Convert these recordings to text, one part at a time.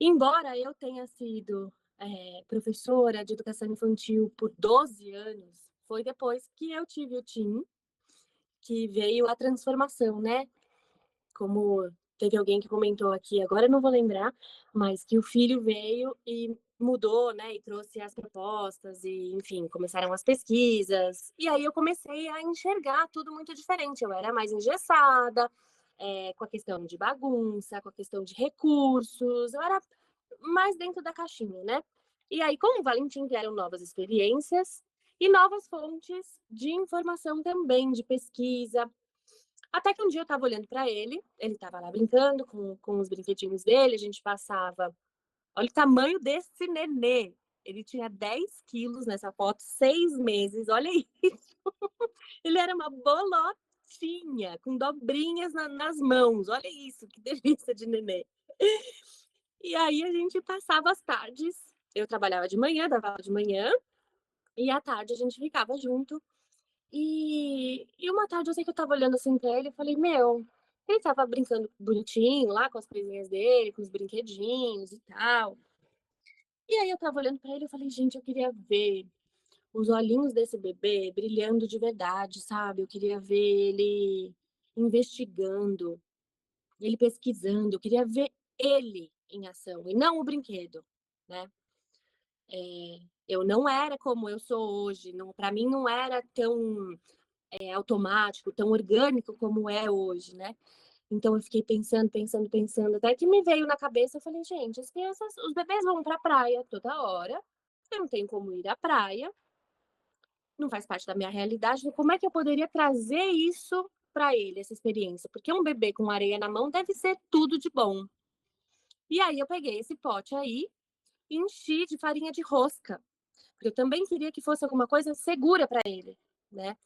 Embora eu tenha sido, professora de educação infantil por 12 anos, foi depois que eu tive o Tim, que veio a transformação, né. Como teve alguém que comentou aqui, agora eu não vou lembrar, mas que o filho veio e mudou, né, e trouxe as propostas e, enfim, começaram as pesquisas. E aí eu comecei a enxergar tudo muito diferente. Eu era mais engessada, com a questão de bagunça, com a questão de recursos, eu era mais dentro da caixinha, né. E aí, com o Valentim vieram novas experiências e novas fontes de informação também, de pesquisa. Até que um dia eu estava olhando para ele estava lá brincando com os brinquedinhos dele, a gente passava, olha o tamanho desse nenê, ele tinha 10 quilos nessa foto, 6 meses, olha isso. Ele era uma bolotinha, com dobrinhas nas mãos, olha isso, que delícia de nenê. E aí a gente passava as tardes, eu trabalhava de manhã, dava aula de manhã, e à tarde a gente ficava junto. E uma tarde eu sei que eu estava olhando assim pra ele e falei: "Meu", ele estava brincando bonitinho lá com as coisinhas dele, com os brinquedinhos e tal. E aí eu estava olhando pra ele e falei: "Gente, eu queria ver os olhinhos desse bebê brilhando de verdade, sabe, eu queria ver ele investigando, ele pesquisando, eu queria ver ele em ação e não o brinquedo", né. Eu não era como eu sou hoje, não, pra mim não era tão automático, tão orgânico como é hoje, né. Então eu fiquei pensando, pensando, pensando, até que me veio na cabeça, eu falei: "Gente, as crianças, os bebês vão pra praia toda hora, eu não tenho como ir à praia, não faz parte da minha realidade, então como é que eu poderia trazer isso pra ele, essa experiência? Porque um bebê com areia na mão deve ser tudo de bom". E aí eu peguei esse pote aí, enchi de farinha de rosca, porque eu também queria que fosse alguma coisa segura pra ele, né.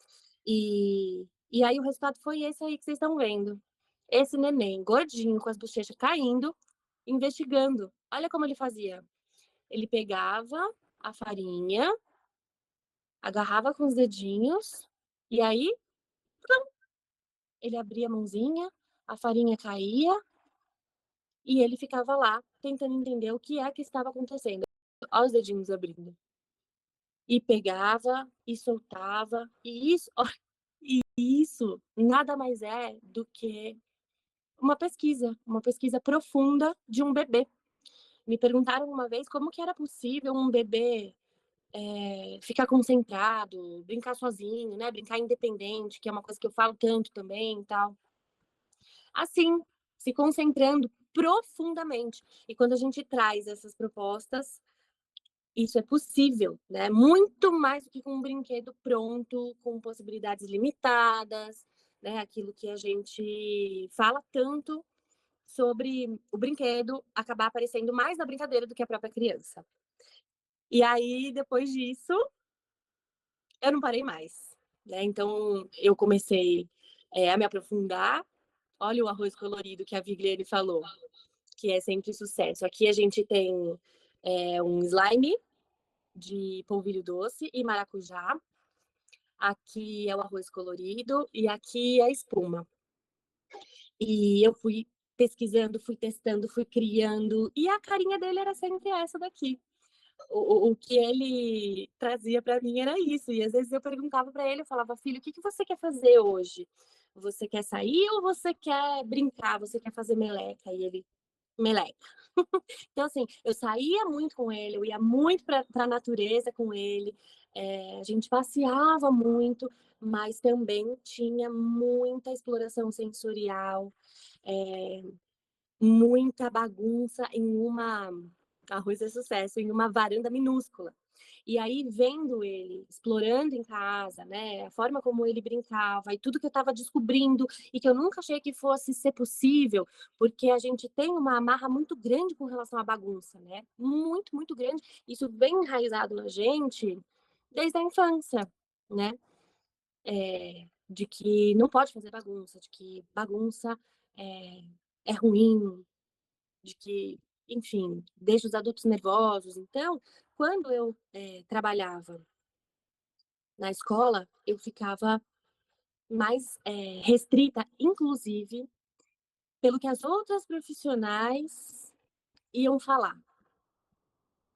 E aí o resultado foi esse aí que vocês estão vendo. Esse neném gordinho, com as bochechas caindo, investigando. Olha como ele fazia. Ele pegava a farinha, agarrava com os dedinhos, e aí, plum, ele abria a mãozinha, a farinha caía, e ele ficava lá tentando entender o que é que estava acontecendo. Olha os dedinhos abrindo. E pegava e soltava, e isso e isso nada mais é do que uma pesquisa profunda de um bebê. Me perguntaram uma vez como que era possível um bebê, ficar concentrado, brincar sozinho, né, brincar independente, que é uma coisa que eu falo tanto também e tal. Assim, se concentrando profundamente. E quando a gente traz essas propostas, isso é possível, né, muito mais do que com um brinquedo pronto, com possibilidades limitadas, né, aquilo que a gente fala tanto sobre o brinquedo acabar aparecendo mais na brincadeira do que a própria criança. E aí, depois disso, eu não parei mais, né, então eu comecei, a me aprofundar. Olha o arroz colorido que a Vigliane falou, que é sempre sucesso. Aqui a gente tem, um slime de polvilho doce e maracujá, aqui é o arroz colorido e aqui é a espuma. E eu fui pesquisando, fui testando, fui criando, e a carinha dele era sempre essa daqui. O que ele trazia para mim era isso, e às vezes eu perguntava para ele, eu falava: "Filho, o que que você quer fazer hoje? Você quer sair ou você quer brincar? Você quer fazer meleca?" E ele: "Meleca". Então, assim, eu saía muito com ele, eu ia muito para a natureza com ele, a gente passeava muito, mas também tinha muita exploração sensorial, eh, muita bagunça em uma, arroz é sucesso, em uma varanda minúscula. E aí vendo ele explorando em casa, né, a forma como ele brincava e tudo que eu estava descobrindo e que eu nunca achei que fosse ser possível, porque a gente tem uma amarra muito grande com relação à bagunça, né, muito, muito grande. Isso vem enraizado na gente desde a infância, né, de que não pode fazer bagunça, de que bagunça é é ruim, de que, enfim, deixa os adultos nervosos. Então, quando eu, trabalhava na escola, eu ficava mais, restrita, inclusive, pelo que as outras profissionais iam falar,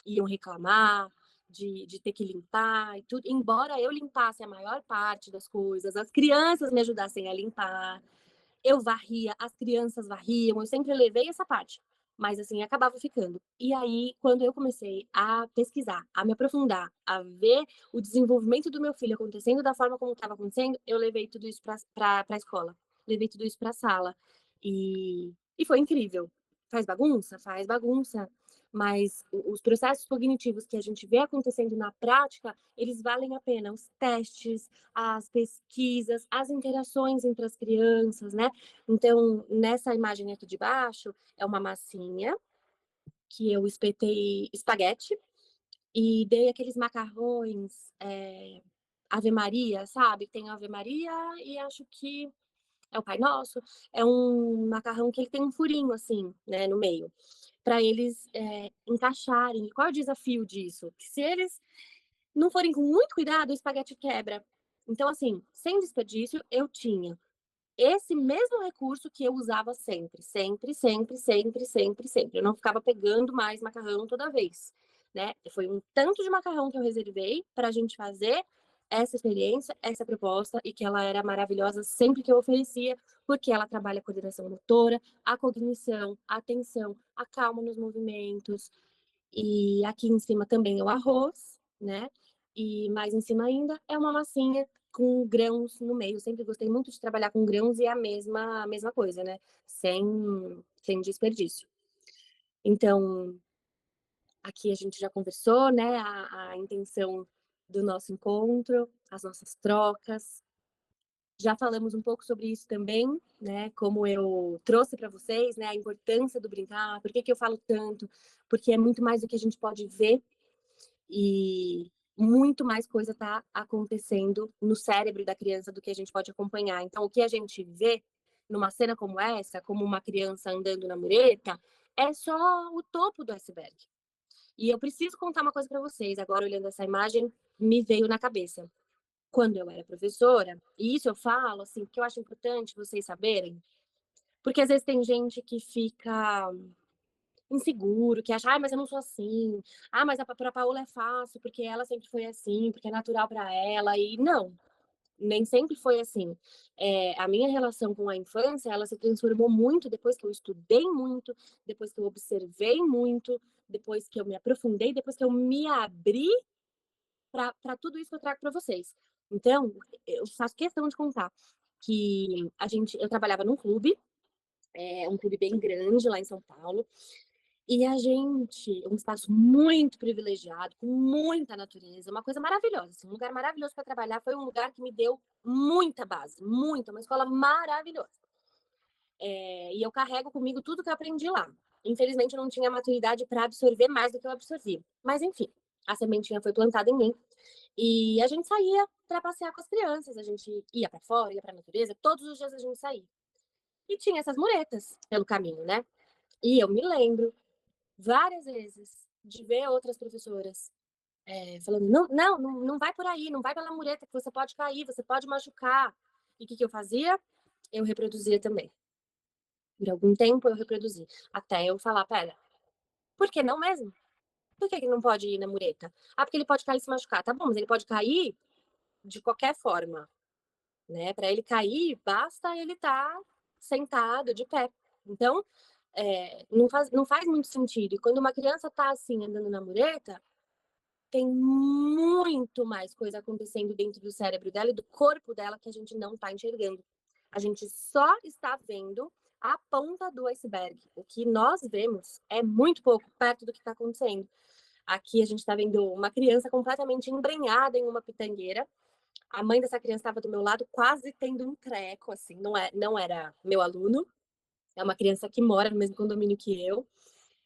iam reclamar de ter que limpar e tudo, embora eu limpasse a maior parte das coisas, as crianças me ajudassem a limpar, eu varria, as crianças varriam, eu sempre levei essa parte, mas assim, acabava ficando. E aí, quando eu comecei a pesquisar, a me aprofundar, a ver o desenvolvimento do meu filho acontecendo da forma como estava acontecendo, eu levei tudo isso para a escola, levei tudo isso para a sala. E foi incrível. Faz bagunça? Faz bagunça. Mas os processos cognitivos que a gente vê acontecendo na prática, eles valem a pena. Os testes, as pesquisas, as interações entre as crianças, né? Então, nessa imagem aqui de baixo, é uma massinha que eu espetei espaguete e dei aqueles macarrões Ave Maria, sabe? Tem Ave Maria e acho que é o Pai Nosso. É um macarrão que ele tem um furinho assim, né, no meio, para eles encaixarem. E qual é o desafio disso? Que se eles não forem com muito cuidado, o espaguete quebra. Então, assim, sem desperdício, eu tinha esse mesmo recurso que eu usava sempre, sempre, sempre, sempre, sempre, sempre. Eu não ficava pegando mais macarrão toda vez, né? Foi um tanto de macarrão que eu reservei para a gente fazer essa experiência, essa proposta, e que ela era maravilhosa sempre que eu oferecia, porque ela trabalha a coordenação motora, a cognição, a atenção, a calma nos movimentos, e aqui em cima também é o arroz, né? E mais em cima ainda é uma massinha com grãos no meio. Sempre gostei muito de trabalhar com grãos e é a mesma coisa, né? Sem desperdício. Então, aqui a gente já conversou, né? A intenção do nosso encontro, as nossas trocas. Já falamos um pouco sobre isso também, né? Como eu trouxe para vocês, né? A importância do brincar. Por que que eu falo tanto? Porque é muito mais do que a gente pode ver e muito mais coisa está acontecendo no cérebro da criança do que a gente pode acompanhar. Então, o que a gente vê numa cena como essa, como uma criança andando na mureta, é só o topo do iceberg. E eu preciso contar uma coisa para vocês. Agora, olhando essa imagem, me veio na cabeça. Quando eu era professora, e isso eu falo, assim, porque eu acho importante vocês saberem, porque às vezes tem gente que fica inseguro, que acha, mas eu não sou assim. Mas para a Paola é fácil, porque ela sempre foi assim, porque é natural para ela. E não, nem sempre foi assim. A minha relação com a infância, ela se transformou muito depois que eu estudei muito, depois que eu observei muito, depois que eu me aprofundei, depois que eu me abri para tudo isso que eu trago para vocês. Então, eu faço questão de contar que eu trabalhava num clube, um clube bem grande lá em São Paulo, e a gente, um espaço muito privilegiado, com muita natureza, uma coisa maravilhosa, assim, um lugar maravilhoso para trabalhar, foi um lugar que me deu muita base, muita, uma escola maravilhosa. E eu carrego comigo tudo que eu aprendi lá. Infelizmente, eu não tinha maturidade para absorver mais do que eu absorvi. Mas, enfim, a sementinha foi plantada em mim. E a gente saía para passear com as crianças, a gente ia para fora, ia para a natureza, todos os dias a gente saía. E tinha essas muretas pelo caminho, né? E eu me lembro várias vezes de ver outras professoras falando, não, não, não, não vai por aí, não vai pela mureta, que você pode cair, você pode machucar. E o que eu fazia? Eu reproduzia também. Por algum tempo eu reproduzi. Até eu falar, pera, por que não mesmo? Por que não pode ir na mureta? Porque ele pode cair e se machucar. Tá bom, mas ele pode cair de qualquer forma, né? Para ele cair, basta ele estar sentado, de pé. Então, não faz muito sentido. E quando uma criança está assim, andando na mureta, tem muito mais coisa acontecendo dentro do cérebro dela e do corpo dela que a gente não está enxergando. A gente só está vendo a ponta do iceberg. O que nós vemos é muito pouco perto do que está acontecendo. Aqui a gente está vendo uma criança completamente embrenhada em uma pitangueira. A mãe dessa criança estava do meu lado, quase tendo um treco, assim. Não era meu aluno, é uma criança que mora no mesmo condomínio que eu.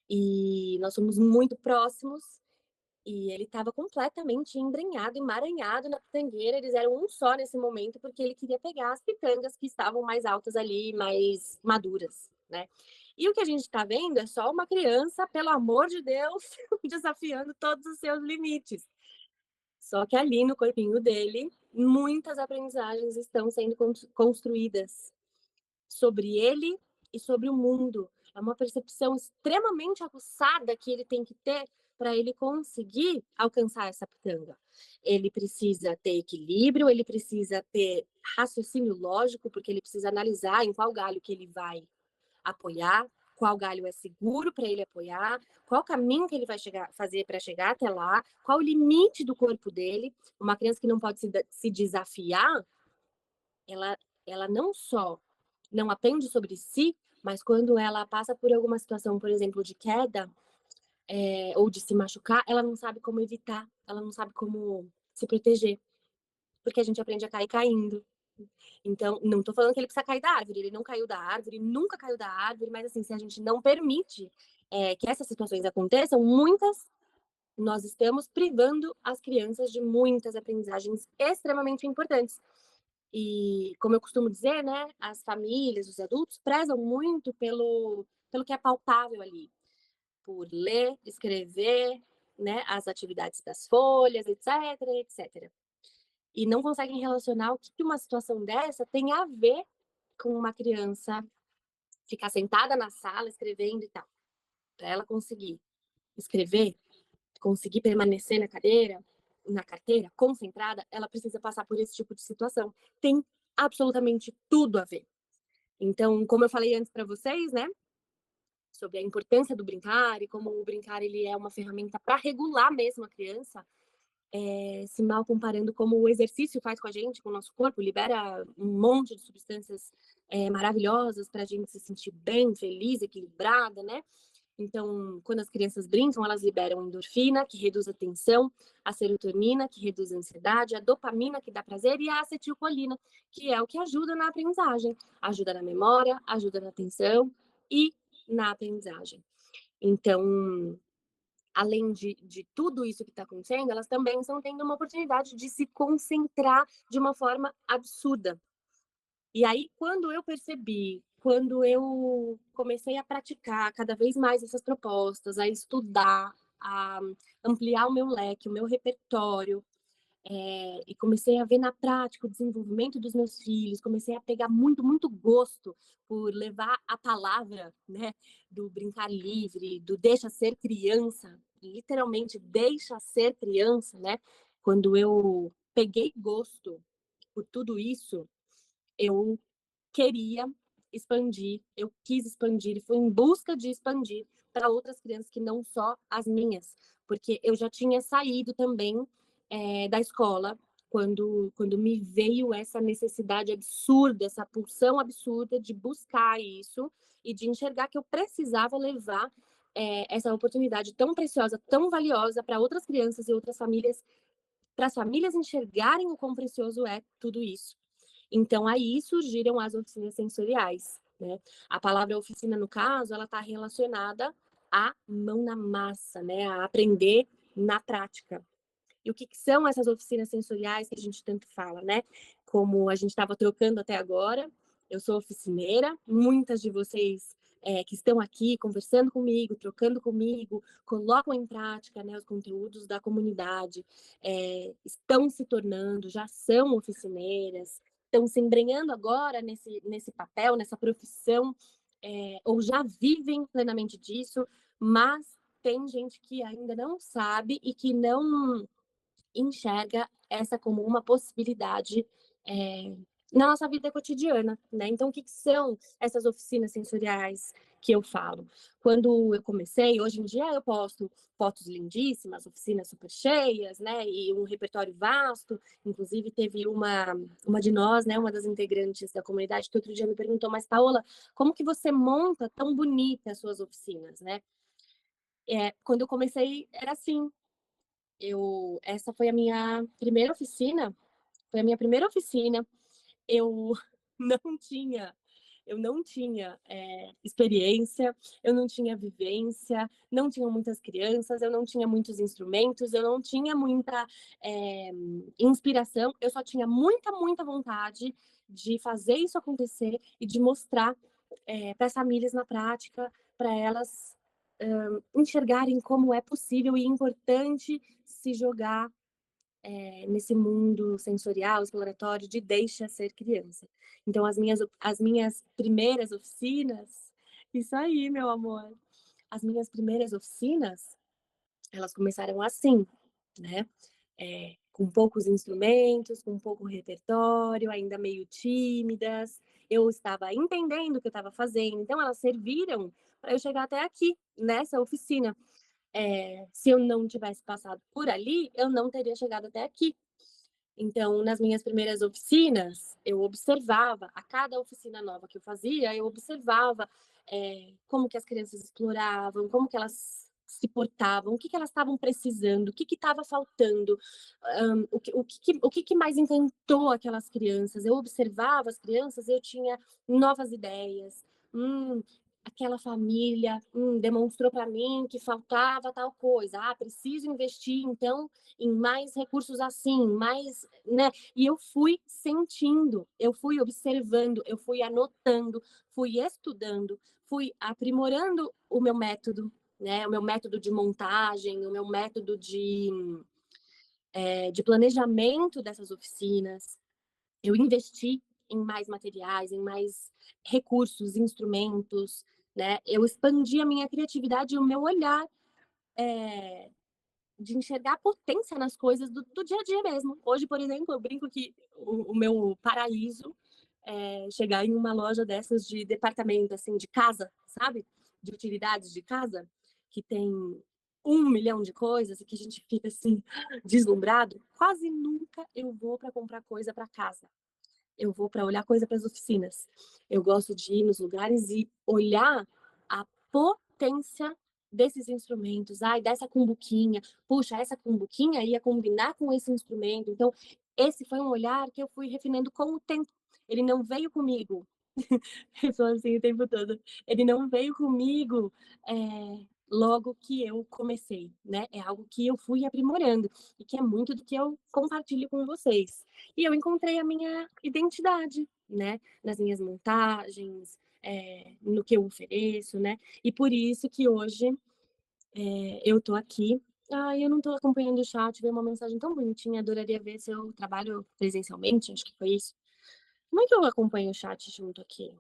E nós somos muito próximos. E ele estava completamente embrenhado, emaranhado na pitangueira. Eles eram um só nesse momento, porque ele queria pegar as pitangas que estavam mais altas ali, mais maduras, né? E o que a gente está vendo é só uma criança, pelo amor de Deus, desafiando todos os seus limites. Só que ali no corpinho dele, muitas aprendizagens estão sendo construídas sobre ele e sobre o mundo. É uma percepção extremamente aguçada que ele tem que ter para ele conseguir alcançar essa pitanga. Ele precisa ter equilíbrio, ele precisa ter raciocínio lógico, porque ele precisa analisar em qual galho que ele vai apoiar, qual galho é seguro para ele apoiar, qual caminho que ele vai fazer para chegar até lá, qual o limite do corpo dele. Uma criança que não pode se desafiar, ela, ela não só não aprende sobre si, mas quando ela passa por alguma situação, por exemplo, de queda, ou de se machucar, ela não sabe como evitar, ela não sabe como se proteger, porque a gente aprende a cair caindo. Então, não estou falando que ele precisa cair da árvore, ele não caiu da árvore, nunca caiu da árvore, mas assim, se a gente não permite que essas situações aconteçam, nós estamos privando as crianças de muitas aprendizagens extremamente importantes. E, como eu costumo dizer, né, as famílias, os adultos prezam muito pelo que é palpável ali, por ler, escrever, né, as atividades das folhas, etc, etc. E não conseguem relacionar o que uma situação dessa tem a ver com uma criança ficar sentada na sala escrevendo e tal. Para ela conseguir escrever, conseguir permanecer na carteira, concentrada, ela precisa passar por esse tipo de situação. Tem absolutamente tudo a ver. Então, como eu falei antes para vocês, né, sobre a importância do brincar e como o brincar ele é uma ferramenta para regular mesmo a criança, se mal comparando como o exercício faz com a gente, com o nosso corpo, libera um monte de substâncias maravilhosas para a gente se sentir bem, feliz, equilibrada, né? Então, quando as crianças brincam, elas liberam endorfina, que reduz a tensão, a serotonina, que reduz a ansiedade, a dopamina, que dá prazer, e a acetilcolina, que é o que ajuda na aprendizagem, ajuda na memória, ajuda na atenção e na aprendizagem. Então, além de tudo isso que está acontecendo, elas também estão tendo uma oportunidade de se concentrar de uma forma absurda. E aí, quando eu comecei a praticar cada vez mais essas propostas, a estudar, a ampliar o meu leque, o meu repertório, e comecei a ver na prática o desenvolvimento dos meus filhos, comecei a pegar muito, muito gosto por levar a palavra, né, do brincar livre, do deixa ser criança, literalmente deixa ser criança, né? Quando eu peguei gosto por tudo isso, eu queria expandir, eu quis expandir e fui em busca de expandir para outras crianças que não só as minhas, porque eu já tinha saído também da escola quando me veio essa necessidade absurda, essa pulsão absurda de buscar isso e de enxergar que eu precisava levar essa oportunidade tão preciosa, tão valiosa para outras crianças e outras famílias, para as famílias enxergarem o quão precioso é tudo isso. Então, aí surgiram as oficinas sensoriais, né? A palavra oficina, no caso, ela está relacionada à mão na massa, né? A aprender na prática. E o que são essas oficinas sensoriais que a gente tanto fala, né? Como a gente estava trocando até agora, eu sou oficineira, muitas de vocês que estão aqui conversando comigo, trocando comigo, colocam em prática, né, os conteúdos da comunidade, estão se tornando, já são oficineiras, estão se embrenhando agora nesse papel, nessa profissão, ou já vivem plenamente disso, mas tem gente que ainda não sabe e que não enxerga essa como uma possibilidade na nossa vida cotidiana, né? Então, o que são essas oficinas sensoriais que eu falo? Quando eu comecei, hoje em dia eu posto fotos lindíssimas, oficinas super cheias, né? E um repertório vasto. Inclusive, teve uma de nós, né? Uma das integrantes da comunidade, que outro dia me perguntou, mas Paola, como que você monta tão bonita as suas oficinas, né? Quando eu comecei, era assim, essa foi a minha primeira oficina, foi a minha primeira oficina. Eu não tinha, eu não tinha experiência, eu não tinha vivência, não tinha muitas crianças, eu não tinha muitos instrumentos, eu não tinha muita inspiração, eu só tinha muita, muita vontade de fazer isso acontecer e de mostrar para as famílias na prática, para elas enxergarem como é possível e importante se jogar nesse mundo sensorial, exploratório, de deixa ser criança. Então, as minhas primeiras oficinas, Isso aí, meu amor. As minhas primeiras oficinas, elas começaram assim, né, com poucos instrumentos, com pouco repertório, ainda meio tímidas. Eu estava entendendo o que eu estava fazendo, então elas serviram para eu chegar até aqui, nessa oficina. Se eu não tivesse passado por ali, eu não teria chegado até aqui. Então, nas minhas primeiras oficinas, eu observava, a cada oficina nova que eu fazia, eu observava como que as crianças exploravam, como que elas se portavam, o que elas estavam precisando, o que estava faltando, o que mais encantou aquelas crianças. Eu observava as crianças, eu tinha novas ideias. Aquela família demonstrou para mim que faltava tal coisa. Preciso investir, então, em mais recursos assim, mais, né? E eu fui sentindo, eu fui observando, eu fui anotando, fui estudando, fui aprimorando o meu método, né? O meu método de montagem, o meu método de planejamento dessas oficinas. Eu investi em mais materiais, em mais recursos, instrumentos, né? Eu expandi a minha criatividade e o meu olhar de enxergar a potência nas coisas do dia a dia mesmo. Hoje, por exemplo, eu brinco que o meu paraíso é chegar em uma loja dessas de departamento, assim, de casa, sabe? De utilidades de casa, que tem 1 milhão de coisas e que a gente fica assim, deslumbrado. Quase nunca eu vou para comprar coisa para casa. Eu vou para olhar coisa para as oficinas. Eu gosto de ir nos lugares e olhar a potência desses instrumentos. Dessa cumbuquinha. Puxa, essa cumbuquinha ia combinar com esse instrumento. Então, esse foi um olhar que eu fui refinando com o tempo. Ele não veio comigo. Eu sou assim o tempo todo. Ele não veio comigo logo que eu comecei, né? É algo que eu fui aprimorando e que é muito do que eu compartilho com vocês. E eu encontrei a minha identidade, né? Nas minhas montagens, no que eu ofereço, né? E por isso que hoje eu tô aqui. Eu não tô acompanhando o chat, veio uma mensagem tão bonitinha, adoraria ver seu trabalho presencialmente, acho que foi isso. Como é que eu acompanho o chat junto aqui?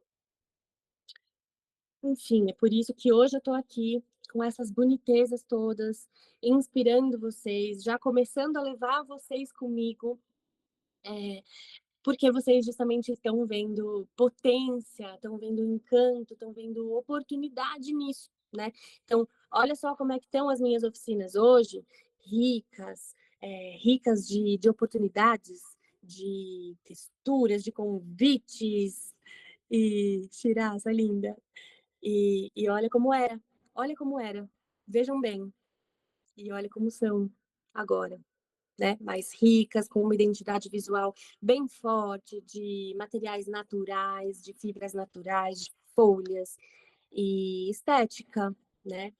Enfim, é por isso que hoje eu tô aqui com essas bonitezas todas, inspirando vocês, já começando a levar vocês comigo, porque vocês justamente estão vendo potência, estão vendo encanto, estão vendo oportunidade nisso, né? Então, olha só como é que estão as minhas oficinas hoje, ricas, ricas de oportunidades, de texturas, de convites, e Shiraça linda. E olha como era, vejam bem, e olha como são agora, né? Mais ricas, com uma identidade visual bem forte, de materiais naturais, de fibras naturais, de folhas e estética, né?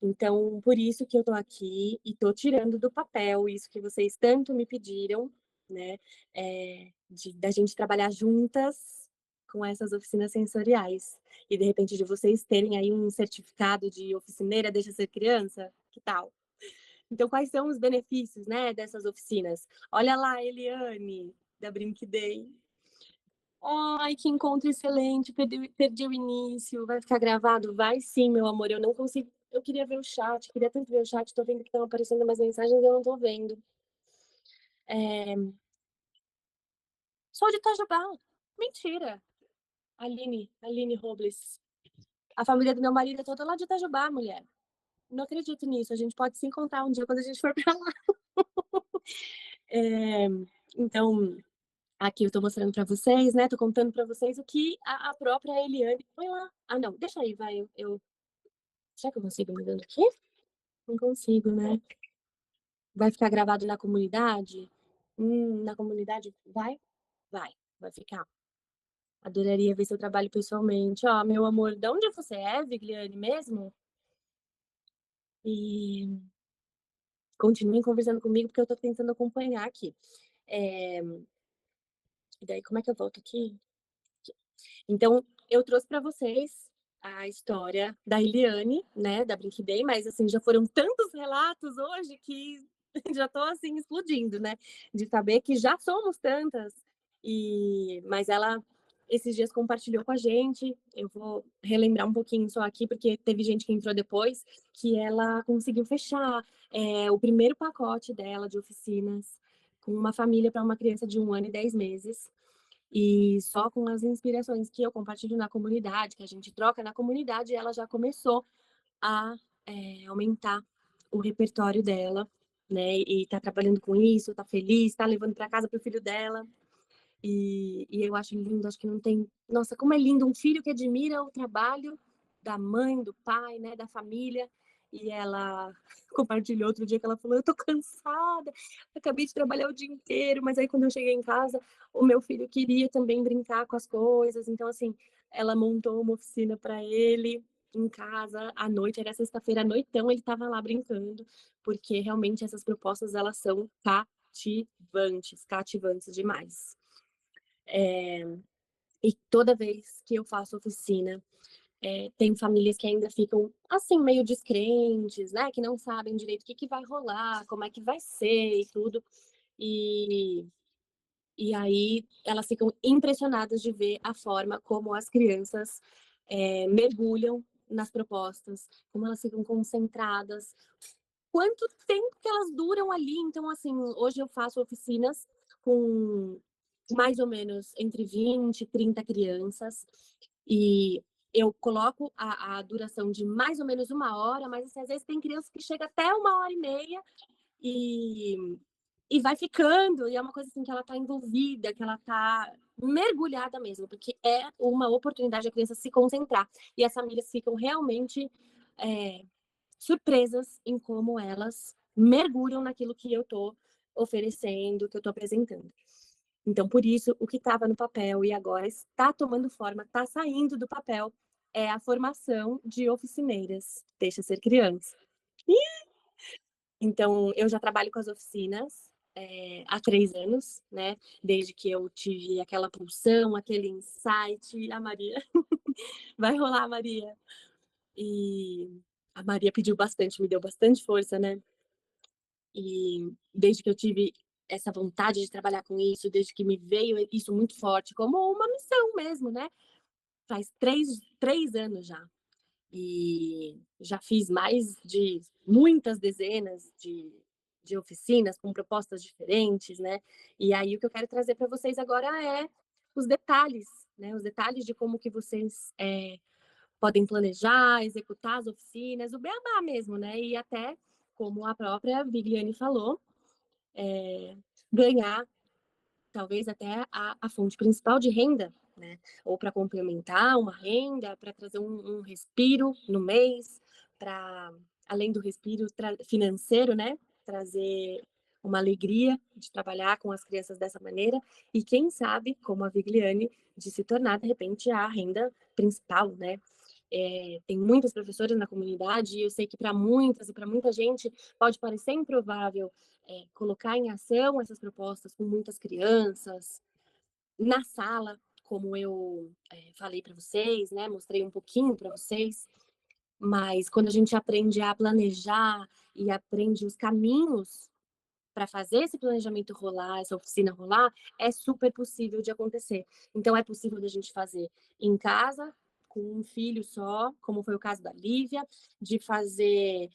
Então, por isso que eu tô aqui e tô tirando do papel isso que vocês tanto me pediram, né? Da gente trabalhar juntas com essas oficinas sensoriais. E de repente de vocês terem aí um certificado de oficineira deixa ser criança, que tal? Então, quais são os benefícios, né, dessas oficinas? Olha lá, Eliane, da Brinque Day. Ai, que encontro excelente, perdi o início, vai ficar gravado? Vai sim, meu amor, eu não consigo, eu queria ver o chat, queria tanto ver o chat, tô vendo que estão aparecendo umas mensagens e eu não tô vendo. Sou de Itajubá, mentira, Aline Robles. A família do meu marido é toda lá de Itajubá, mulher. Não acredito nisso, a gente pode se encontrar um dia quando a gente for pra lá. Então, aqui eu tô mostrando para vocês, né? Tô contando para vocês o que a própria Eliane. Põe lá. Não, deixa aí, vai. Será que eu consigo mudando aqui? Não consigo, né? Vai ficar gravado na comunidade? Na comunidade vai? Vai ficar. Adoraria ver seu trabalho pessoalmente. Meu amor, de onde você é, Vigliane, mesmo? E continuem conversando comigo, porque eu tô tentando acompanhar aqui. E daí, como é que eu volto aqui? Então, eu trouxe para vocês a história da Eliane, né, da Brinque Day, mas assim, já foram tantos relatos hoje que já estou assim explodindo, né, de saber que já somos tantas. Mas ela esses dias compartilhou com a gente, eu vou relembrar um pouquinho só aqui, porque teve gente que entrou depois, que ela conseguiu fechar o primeiro pacote dela de oficinas com uma família para uma criança de 1 ano e 10 meses. E só com as inspirações que eu compartilho na comunidade, que a gente troca na comunidade, ela já começou a aumentar o repertório dela, né? E tá trabalhando com isso, tá feliz, tá levando para casa pro filho dela. E eu acho lindo, acho que não tem. Nossa, como é lindo um filho que admira o trabalho da mãe, do pai, né, da família. E ela compartilhou outro dia que ela falou: eu tô cansada, acabei de trabalhar o dia inteiro, mas aí quando eu cheguei em casa, o meu filho queria também brincar com as coisas. Então, assim, ela montou uma oficina para ele em casa à noite, era sexta-feira à noitão, ele estava lá brincando, porque realmente essas propostas elas são cativantes demais. E toda vez que eu faço oficina, tem famílias que ainda ficam assim, meio descrentes, né? Que não sabem direito o que vai rolar, como é que vai ser e tudo. E, e aí elas ficam impressionadas de ver a forma como as crianças mergulham nas propostas, como elas ficam concentradas, quanto tempo que elas duram ali. Então, assim, hoje eu faço oficinas com mais ou menos entre 20 e 30 crianças, e eu coloco a duração de mais ou menos 1 hora, mas assim, às vezes tem crianças que chega até 1 hora e meia e vai ficando, e é uma coisa assim que ela está envolvida, que ela está mergulhada mesmo, porque é uma oportunidade da criança se concentrar. E as famílias ficam realmente surpresas em como elas mergulham naquilo que eu estou oferecendo, que eu estou apresentando. Então, por isso, o que estava no papel e agora está tomando forma, está saindo do papel, é a formação de oficineiras. Deixa ser criança. Então, eu já trabalho com as oficinas há 3 anos, né? Desde que eu tive aquela pulsão, aquele insight. A Maria, vai rolar, Maria. E a Maria pediu bastante, me deu bastante força, né? E desde que eu tive essa vontade de trabalhar com isso, desde que me veio isso muito forte, como uma missão mesmo, né? Faz 3 anos já. E já fiz mais de muitas dezenas de oficinas com propostas diferentes, né? E aí o que eu quero trazer para vocês agora é os detalhes, né? Os detalhes de como que vocês podem planejar, executar as oficinas, o beabá mesmo, né? E até, como a própria Vigliane falou, ganhar talvez até a fonte principal de renda, né? Ou para complementar uma renda, para trazer um respiro no mês, para, além do respiro financeiro, né? Trazer uma alegria de trabalhar com as crianças dessa maneira e quem sabe, como a Vigliane, de se tornar de repente a renda principal, né? Tem muitas professoras na comunidade e eu sei que para muitas e para muita gente pode parecer improvável colocar em ação essas propostas com muitas crianças na sala, como eu falei para vocês, né? Mostrei um pouquinho para vocês, mas quando a gente aprende a planejar e aprende os caminhos para fazer esse planejamento rolar, essa oficina rolar, é super possível de acontecer. Então, é possível da gente fazer em casa, com um filho só, como foi o caso da Lívia, de fazer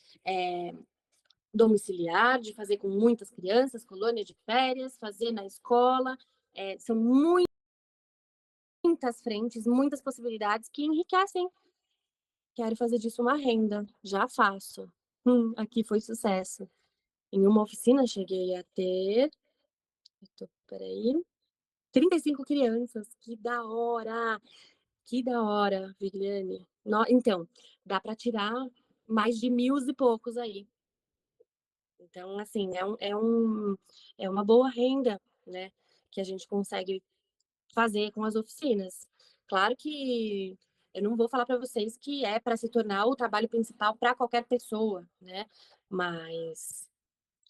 domiciliar, de fazer com muitas crianças, colônia de férias, fazer na escola. São muitas frentes, muitas possibilidades que enriquecem. Quero fazer disso uma renda, já faço. Aqui foi sucesso. Em uma oficina cheguei a ter, peraí, 35 crianças, que da hora, Vigliane. Então, dá para tirar mais de 1.000 e poucos aí. Então, assim, é uma boa renda, né, que a gente consegue fazer com as oficinas. Claro que eu não vou falar para vocês que é para se tornar o trabalho principal para qualquer pessoa, né, mas,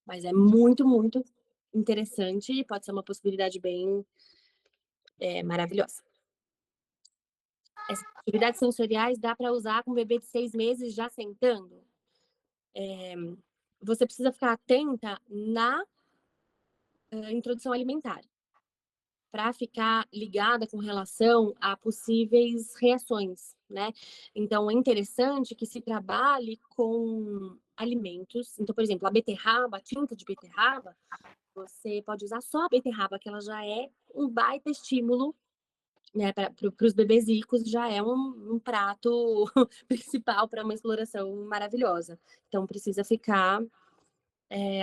mas é muito, muito interessante e pode ser uma possibilidade bem maravilhosa. Essas atividades sensoriais dá para usar com um bebê de 6 meses já sentando. Você precisa ficar atenta na introdução alimentar. para ficar ligada com relação a possíveis reações, né? Então, é interessante que se trabalhe com alimentos. Então, por exemplo, a beterraba, a tinta de beterraba, você pode usar só a beterraba, que ela já é um baita estímulo, né, para os bebezicos, já é um prato principal para uma exploração maravilhosa. Então, precisa ficar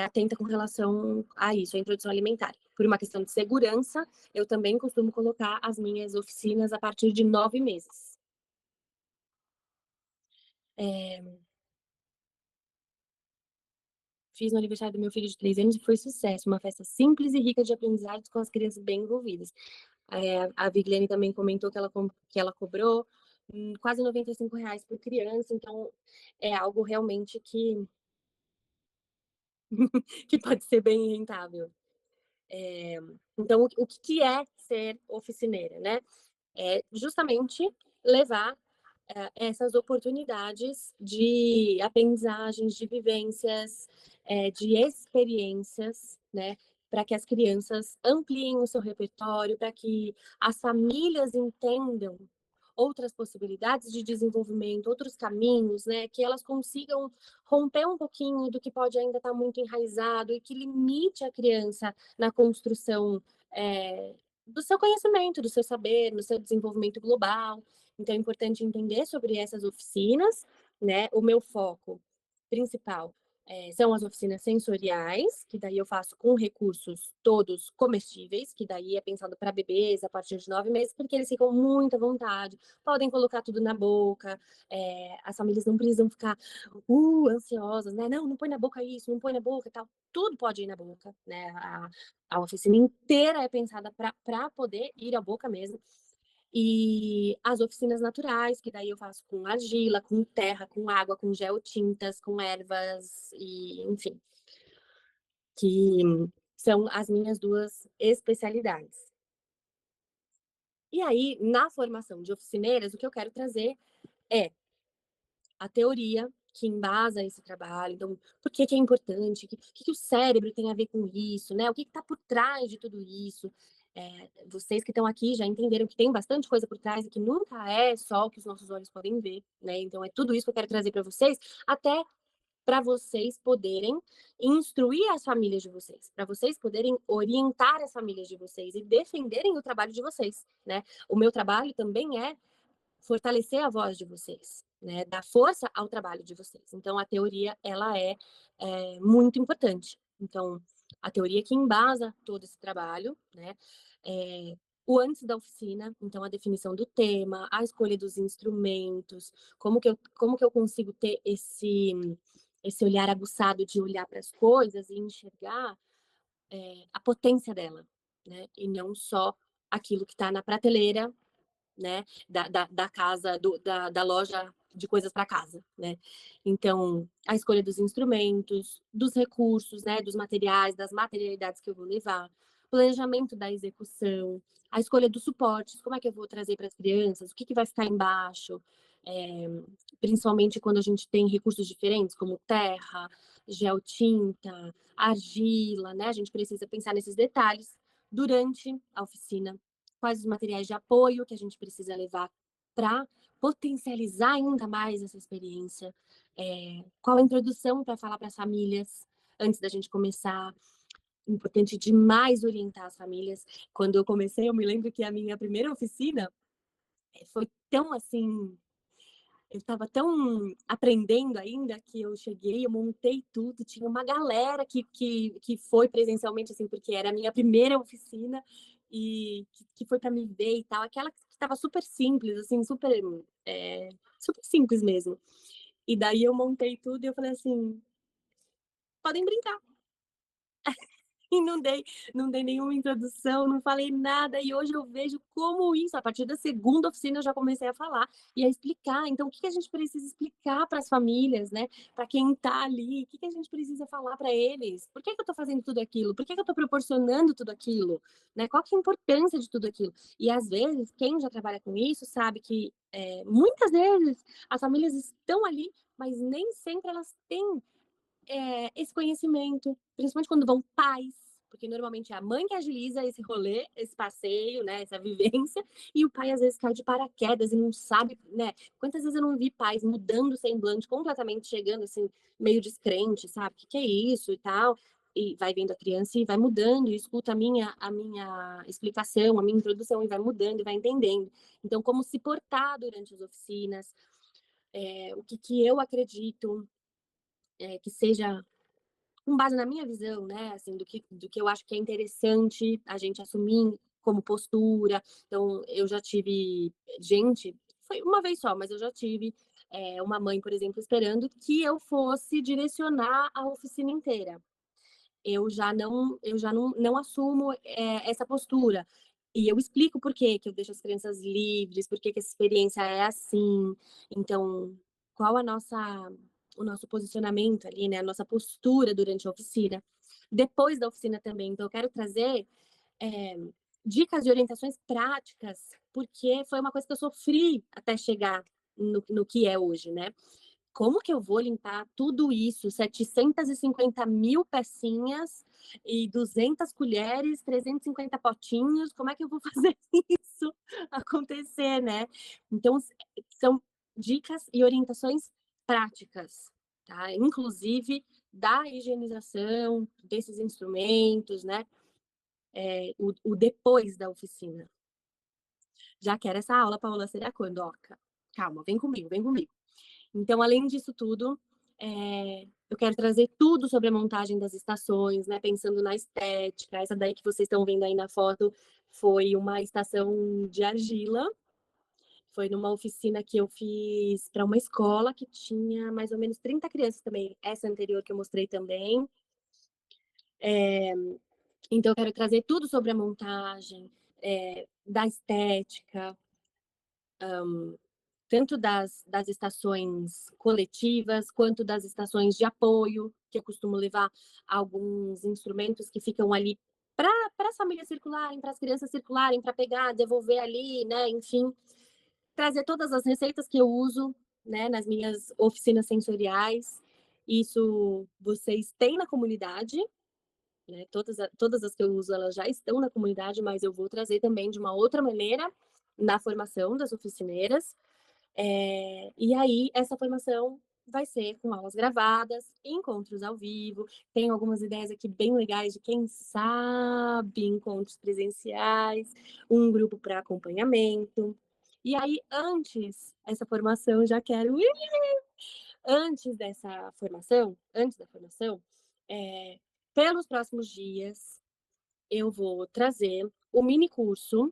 atenta com relação a isso, a introdução alimentar. Por uma questão de segurança, eu também costumo colocar as minhas oficinas a partir de 9 meses. Fiz no aniversário do meu filho de 3 anos e foi sucesso, uma festa simples e rica de aprendizados com as crianças bem envolvidas. A Vigliane também comentou que ela cobrou quase R$ 95 por criança, então é algo realmente que pode ser bem rentável. Então, o que é ser oficineira, né? É justamente levar essas oportunidades de aprendizagens, de vivências, de experiências, né? Para que as crianças ampliem o seu repertório, para que as famílias entendam outras possibilidades de desenvolvimento, outros caminhos, né? Que elas consigam romper um pouquinho do que pode ainda estar muito enraizado e que limite a criança na construção do seu conhecimento, do seu saber, no seu desenvolvimento global. Então, é importante entender sobre essas oficinas, né? O meu foco principal são as oficinas sensoriais, que daí eu faço com recursos todos comestíveis, que daí é pensado para bebês a partir de 9 meses, porque eles ficam muito à vontade, podem colocar tudo na boca, as famílias não precisam ficar ansiosas, né? Não põe na boca isso, não põe na boca e tal. Tudo pode ir na boca, né? A oficina inteira é pensada para poder ir à boca mesmo. E as oficinas naturais, que daí eu faço com argila, com terra, com água, com geotintas, com ervas, e enfim, que são as minhas duas especialidades. E aí, na formação de oficineiras, o que eu quero trazer é a teoria que embasa esse trabalho. Então, por que é importante? O que o cérebro tem a ver com isso? Né? O que está por trás de tudo isso? Vocês que estão aqui já entenderam que tem bastante coisa por trás e que nunca é só o que os nossos olhos podem ver. Né? Então, é tudo isso que eu quero trazer para vocês, até para vocês poderem instruir as famílias de vocês, para vocês poderem orientar as famílias de vocês e defenderem o trabalho de vocês. Né? O meu trabalho também é fortalecer a voz de vocês, né? Dar força ao trabalho de vocês. Então, a teoria, ela é muito importante. Então, a teoria que embasa todo esse trabalho, né? O antes da oficina, então a definição do tema, a escolha dos instrumentos, como que eu consigo ter esse olhar aguçado de olhar para as coisas e enxergar a potência dela, né? E não só aquilo que está na prateleira, né, da casa, da loja de coisas para casa, né? Então, a escolha dos instrumentos, dos recursos, né, dos materiais, das materialidades que eu vou levar, planejamento da execução, a escolha dos suportes, como é que eu vou trazer para as crianças, o que vai ficar embaixo, principalmente quando a gente tem recursos diferentes, como terra, geotinta, argila, né? A gente precisa pensar nesses detalhes durante a oficina, quais os materiais de apoio que a gente precisa levar para potencializar ainda mais essa experiência, qual a introdução para falar para as famílias antes da gente começar. Importante demais orientar as famílias. Quando eu comecei, eu me lembro que a minha primeira oficina foi tão assim, eu estava tão aprendendo ainda que eu cheguei, eu montei tudo, tinha uma galera que foi presencialmente, assim, porque era a minha primeira oficina e que foi para me ver e tal, aquela que estava super simples, assim, super simples mesmo. E daí eu montei tudo e eu falei assim, podem brincar. E não dei nenhuma introdução, não falei nada, e hoje eu vejo como isso, a partir da segunda oficina eu já comecei a falar e a explicar. Então, o que a gente precisa explicar para as famílias, né? Para quem está ali, o que a gente precisa falar para eles? Por que eu estou fazendo tudo aquilo? Por que eu estou proporcionando tudo aquilo? Né? Qual que é a importância de tudo aquilo? E às vezes, quem já trabalha com isso sabe que muitas vezes as famílias estão ali, mas nem sempre elas têm esse conhecimento, principalmente quando vão pais, Porque normalmente é a mãe que agiliza esse rolê, esse passeio, né, essa vivência, e o pai às vezes cai de paraquedas e não sabe, né? Quantas vezes eu não vi pais mudando o semblante completamente, chegando assim, meio descrente, sabe? O que é isso e tal? E vai vendo a criança e vai mudando, e escuta a minha explicação, a minha introdução, e vai mudando, e vai entendendo. Então, como se portar durante as oficinas, o que eu acredito que seja com base na minha visão, né, assim, do que eu acho que é interessante a gente assumir como postura. Então, eu já tive gente, foi uma vez só, mas eu já tive uma mãe, por exemplo, esperando que eu fosse direcionar a oficina inteira. Eu já não assumo essa postura. E eu explico por que eu deixo as crianças livres, por que essa experiência é assim. Então, qual o nosso posicionamento ali, né? A nossa postura durante a oficina. Depois da oficina também. Então, eu quero trazer é, dicas e orientações práticas, porque foi uma coisa que eu sofri até chegar no que é hoje, né? Como que eu vou limpar tudo isso? 750 mil pecinhas e 200 colheres, 350 potinhos. Como é que eu vou fazer isso acontecer, né? Então, são dicas e orientações práticas, tá? Inclusive da higienização desses instrumentos, né? O depois da oficina. Já quero essa aula, Paola, seria quando? Ó, calma, vem comigo, vem comigo. Então, além disso tudo, eu quero trazer tudo sobre a montagem das estações, né? Pensando na estética. Essa daí que vocês estão vendo aí na foto foi uma estação de argila. Foi numa oficina que eu fiz para uma escola que tinha mais ou menos 30 crianças também. Essa anterior que eu mostrei também. Então, eu quero trazer tudo sobre a montagem, da estética, tanto das estações coletivas, quanto das estações de apoio, que eu costumo levar alguns instrumentos que ficam ali para as famílias circularem, para as crianças circularem, para pegar, devolver ali, né? Enfim, trazer todas as receitas que eu uso, né, nas minhas oficinas sensoriais. Isso vocês têm na comunidade, né? Todas as que eu uso, elas já estão na comunidade, mas eu vou trazer também de uma outra maneira na formação das oficineiras. E aí, essa formação vai ser com aulas gravadas, encontros ao vivo. Tem algumas ideias aqui bem legais de, quem sabe, encontros presenciais, um grupo para acompanhamento. E aí, essa formação, já quero ir. Antes da formação, pelos próximos dias, eu vou trazer o mini curso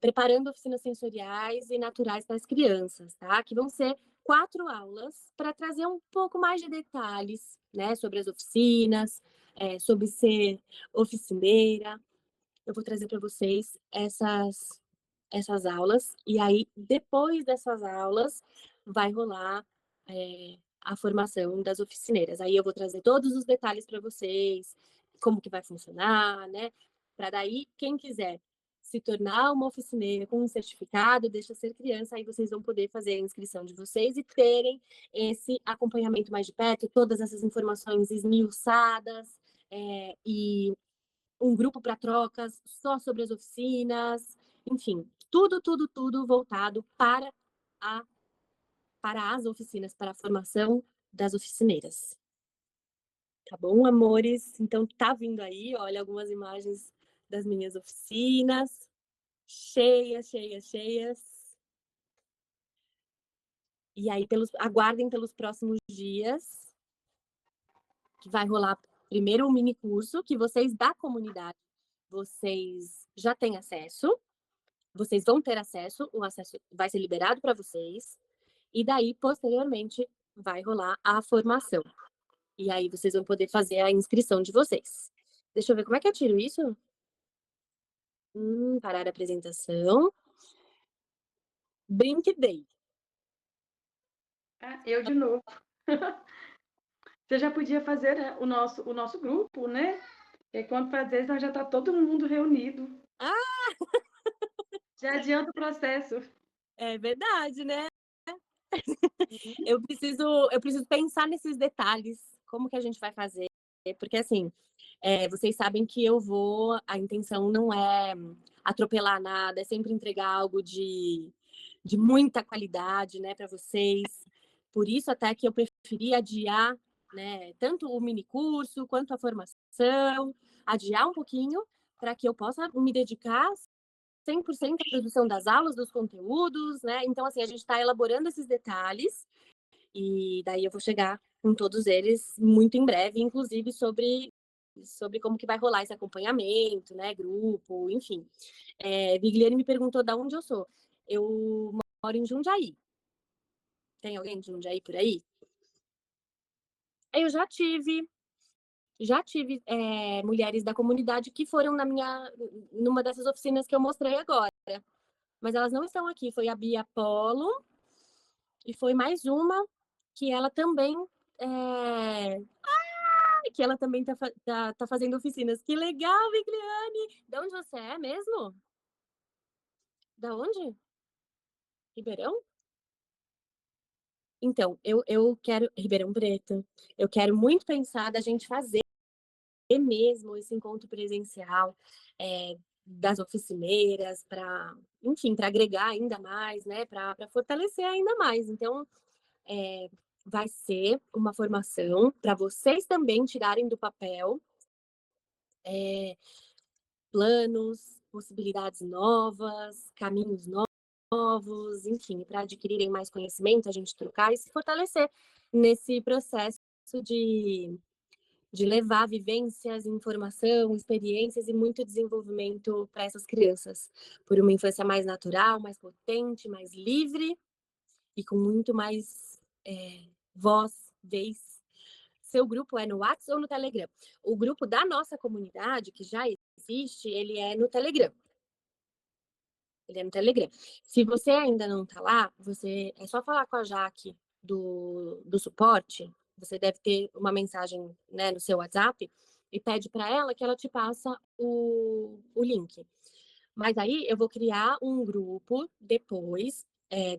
preparando oficinas sensoriais e naturais para as crianças, tá? Que vão ser 4 aulas para trazer um pouco mais de detalhes, né, sobre as oficinas, sobre ser oficineira. Eu vou trazer para vocês essas aulas, e aí, depois dessas aulas, vai rolar a formação das oficineiras. Aí eu vou trazer todos os detalhes para vocês, como que vai funcionar, né? Para daí, quem quiser se tornar uma oficineira com um certificado, deixa ser criança, aí vocês vão poder fazer a inscrição de vocês e terem esse acompanhamento mais de perto, todas essas informações esmiuçadas, e um grupo para trocas só sobre as oficinas, enfim, tudo voltado a, para as oficinas, para a formação das oficineiras. Tá bom, amores? Então tá vindo aí, olha, algumas imagens das minhas oficinas, cheias, cheias, cheias. E aí, aguardem pelos próximos dias, que vai rolar primeiro um mini curso, que vocês da comunidade, vocês já têm acesso, vocês vão ter acesso, o acesso vai ser liberado para vocês, e daí, posteriormente, vai rolar a formação. E aí vocês vão poder fazer a inscrição de vocês. Deixa eu ver como é que eu tiro isso. Parar a apresentação. Brinque Day. Ah, eu de novo. Você já podia fazer, né, o nosso grupo, né? E quando fazer, já está todo mundo reunido. Ah! Já adianta o processo. É verdade, né? Eu preciso pensar nesses detalhes. Como que a gente vai fazer? porque assim, vocês sabem que a intenção não é atropelar nada, é sempre entregar algo de muita qualidade, né, para vocês. Por isso até que eu preferi adiar, né, tanto o mini curso quanto a formação, adiar um pouquinho para que eu possa me dedicar 100% à produção das aulas, dos conteúdos, né? Então, assim, a gente está elaborando esses detalhes e daí eu vou chegar com todos eles muito em breve, inclusive sobre como que vai rolar esse acompanhamento, né, grupo, enfim. Vigliane me perguntou de onde eu sou. Eu moro em Jundiaí. Tem alguém de Jundiaí por aí? Eu já tive mulheres da comunidade que foram numa dessas oficinas que eu mostrei agora, mas elas não estão aqui. Foi a Bia Polo e foi mais uma que ela também é, tá fazendo oficinas. Que legal, Vigliane! De onde você é mesmo? Da onde? Ribeirão? Então, eu quero. Ribeirão Preto. Eu quero muito pensar da gente fazer mesmo esse encontro presencial das oficineiras, para, enfim, para agregar ainda mais, né? Para fortalecer ainda mais. Então, é, vai ser uma formação para vocês também tirarem do papel planos, possibilidades novas, caminhos novos, enfim, para adquirirem mais conhecimento, a gente trocar e se fortalecer nesse processo de, de levar vivências, informação, experiências e muito desenvolvimento para essas crianças, por uma infância mais natural, mais potente, mais livre e com muito mais voz, vez. Seu grupo é no WhatsApp ou no Telegram? O grupo da nossa comunidade, que já existe, ele é no Telegram. Ele é no Telegram. Se você ainda não está lá, é só falar com a Jaque do suporte. Você deve ter uma mensagem, né, no seu WhatsApp e pede para ela que ela te passa o link. Mas aí eu vou criar um grupo depois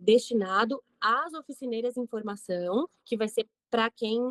destinado às oficineiras em formação, que vai ser para quem